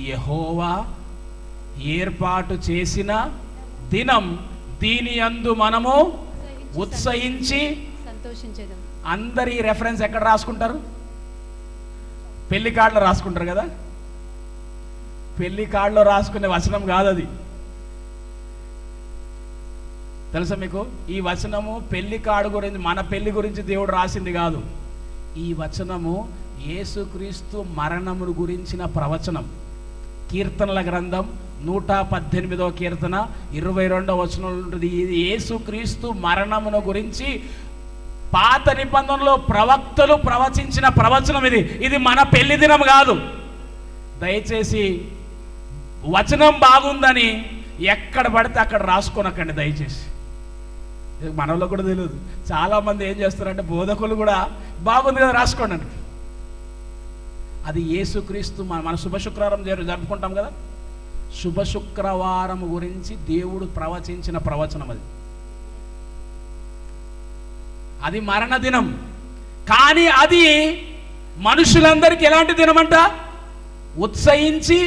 యెహోవా ఏర్పాటు చేసిన దినం, దీని యందు మనము ఉత్సహించి సంతోషించేదాం. అందరి రెఫరెన్స్ ఎక్కడ రాసుకుంటారు? పెళ్లి కార్డులో రాసుకుంటారు కదా. పెళ్లి కార్డులో రాసుకునే వచనం కాదు అది, తెలుసా మీకు? ఈ వచనము పెళ్లి కార్డు గురించి, మన పెళ్లి గురించి దేవుడు రాసింది కాదు. ఈ వచనము యేసుక్రీస్తు మరణమును గురించిన ప్రవచనం. కీర్తనల గ్రంథం 118వ కీర్తన 22వ వచనంలో ఉంటుంది. ఇది యేసుక్రీస్తు మరణమును గురించి పాత నిబంధనలో ప్రవక్తలు ప్రవచించిన ప్రవచనం. ఇది మన పెళ్లి దినం కాదు. దయచేసి వచనం బాగుందని ఎక్కడ పడితే అక్కడ రాసుకోనకండి దయచేసి. మనలో కూడా తెలియదు. చాలామంది ఏం చేస్తారంటే బోధకులు కూడా బాగుంది కదా రాసుకోండి అంట. అది యేసుక్రీస్తు మన శుభ శుక్రవారం జరుపుకుంటాం కదా, శుభ శుక్రవారం గురించి దేవుడు ప్రవచించిన ప్రవచనం అది. అది మరణ దినం. కానీ అది మనుషులందరికీ ఎలాంటి దినం అంట? ఉత్సహించి